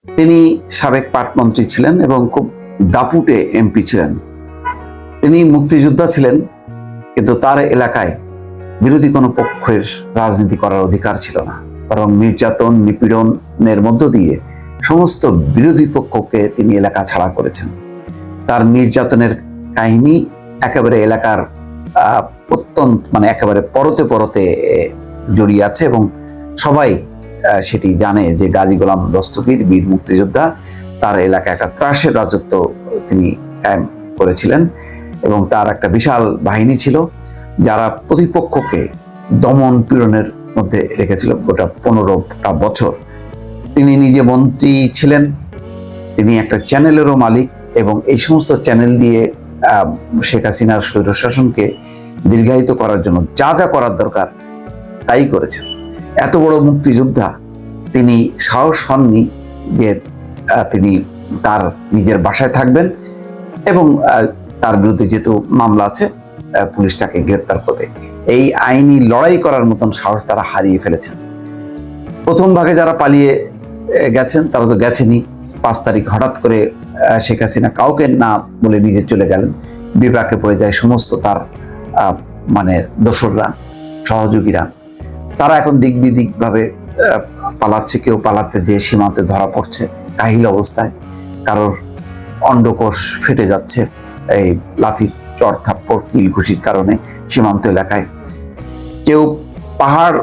তিনি সাবেক পাটমন্ত্রী ছিলেন এবং খুব দাপুটে এমপি ছিলেন। তিনি মুক্তিযোদ্ধা ছিলেন, কিন্তু তার এলাকায় বিরোধী কোনো পক্ষের রাজনীতি করার অধিকার ছিল না, বরং নির্যাতন নিপীড়নের মধ্য দিয়ে সমস্ত বিরোধী পক্ষকে তিনি এলাকা ছাড়া করেছেন। তার নির্যাতনের কাহিনী একেবারে এলাকার একেবারে পরতে পরতে জড়িয়ে আছে এবং সবাই সেটি জানে যে গাজী গোলাম দস্তগীর বীর মুক্তিযোদ্ধা, তার এলাকায় একটা ত্রাসের রাজত্ব তিনি কায়েম করেছিলেন এবং তার একটা বিশাল বাহিনী ছিল যারা প্রতিপক্ষকে দমন পীড়নের মধ্যে রেখেছিল গোটা 15টা বছর। তিনি নিজে মন্ত্রী ছিলেন, তিনি একটা চ্যানেলেরও মালিক এবং এই সমস্ত চ্যানেল দিয়ে শেখ হাসিনার স্বৈরশাসনকে দীর্ঘায়িত করার জন্য যা যা করার দরকার তাই করেছেন। এত বড় মুক্তিযোদ্ধা, তিনি সাহস হননি যে তিনি তার নিজের বাসায় থাকবেন এবং তার বিরুদ্ধে যেহেতু মামলা আছে পুলিশ তাকে গ্রেপ্তার করবে। এই আইনি লড়াই করার মতন সাহস তারা হারিয়ে ফেলেছেন। প্রথম ভাগে যারা পালিয়ে গেছেন তারা তো গেছেনই। 5 তারিখ হঠাৎ করে শেখ হাসিনা কাউকে না বলে নিজে চলে গেলেন, বিপাকে পড়ে যায় সমস্ত তার দোসররা, সহযোগীরা। তারা এখন দিক বিদিক ভাবে পালাচ্ছে, কেউ পালাতে যে সীমান্তে ধরা পড়ছে কাহিল অবস্থায়, কারোর অন্ডকোষ ফেটে যাচ্ছে এই লাথি চড় থাপ্পড় কিল ঘুষির কারণে সীমান্ত এলাকায়, কেউ পাহাড়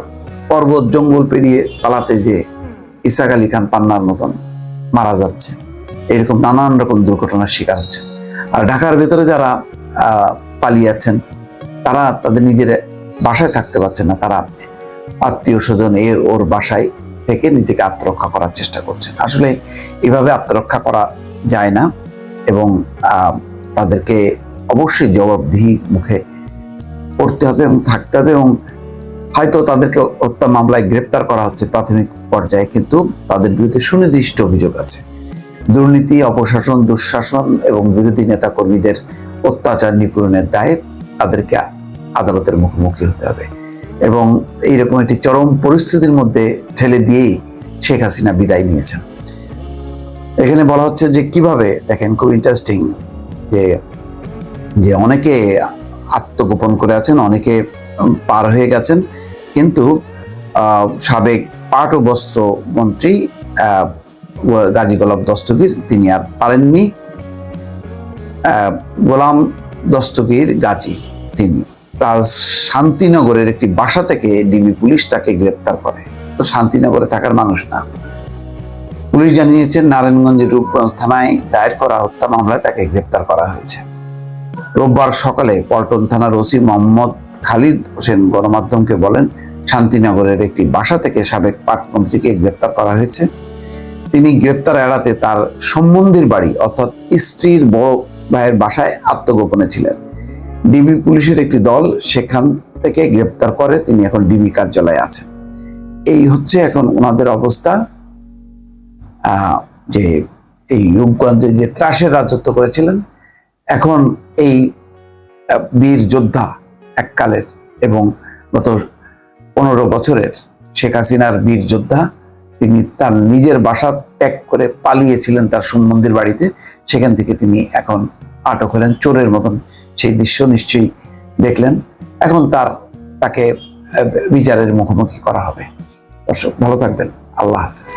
পর্বত জঙ্গল পেরিয়ে পালাতে যে ইসাক আলী খান পান্নার মতন মারা যাচ্ছে। এরকম নানান রকম দুর্ঘটনার শিকার হচ্ছে। আর ঢাকার ভেতরে যারা পালিয়ে আছেন তারা তাদের নিজের বাসায় থাকতে পারছে না, তারা আত্মীয় স্বজন ওর বাসায় থেকে নিজেকে আত্মরক্ষা করার চেষ্টা করছে। আসলে এভাবে আত্মরক্ষা করা যায় না এবং তাদেরকে অবশ্যই জবাবদিহি মুখে পড়তে হবে এবং থাকতে হবে এবং হয়তো তাদেরকে হত্যা মামলায় গ্রেপ্তার করা হচ্ছে প্রাথমিক পর্যায়ে, কিন্তু তাদের বিরুদ্ধে সুনির্দিষ্ট অভিযোগ আছে। দুর্নীতি, অপশাসন, দুঃশাসন এবং বিরোধী নেতা কর্মীদের অত্যাচার নিপীড়নের দায়ে তাদেরকে আদালতের মুখোমুখি হতে হবে এবং এইরকম একটি চরম পরিস্থিতির মধ্যে ঠেলে দিয়েই শেখ হাসিনা বিদায় নিয়েছেন। এখানে বলা হচ্ছে যে কিভাবে, দেখেন খুব ইন্টারেস্টিং যে অনেকে আত্মগোপন করে আছেন, অনেকে পার হয়ে গেছেন, কিন্তু সাবেক পাট ও বস্ত্র মন্ত্রী গাজী গোলাম দস্তগীর তিনি আর পারেননি। গোলাম দস্তগীর গাজী তিনি শান্তিনগরের একটি বাসা থেকে ডিবি পুলিশ তাকে গ্রেপ্তার করে। তো শান্তিনগরে থাকার মানুষ না। পুলিশ জানিয়েছেন নারায়ণগঞ্জের রূপগঞ্জ থানায় দায়ের করা হত্যা মামলায় তাকে গ্রেপ্তার করা হয়েছে। রোববার সকালে পল্টন থানার ওসি মোহাম্মদ খালিদ হোসেন গণমাধ্যমকে বলেন, শান্তিনগরের একটি বাসা থেকে সাবেক পাটমন্ত্রীকে গ্রেপ্তার করা হয়েছে। তিনি গ্রেপ্তার এড়াতে তার সম্বন্ধীর বাড়ি অর্থাৎ স্ত্রীর বড় ভাইয়ের বাসায় আত্মগোপনে ছিলেন। ডিবি পুলিশের একটি দল সেখান থেকে গ্রেপ্তার করে, তিনি এখন ডিবি কার্যালয়ে আছেন। এই হচ্ছে এখন ওনাদের অবস্থা। যে এই রূপগঞ্জে যে ত্রাসের রাজত্ব করেছিলেন, এখন এই বীর যোদ্ধা এককালের এবং গত 15 বছরের শেখ হাসিনার বীর যোদ্ধা, তিনি তার নিজের বাসা ত্যাগ করে পালিয়েছিলেন তার সম্বন্ধীর বাড়িতে, সেখান থেকে তিনি এখন আটক হলেন চোরের মতন। সেই দৃশ্য নিশ্চয়ই দেখলেন। এখন তাকে বিচারের মুখোমুখি করা হবে। দর্শক ভালো থাকবেন, আল্লাহ হাফেজ।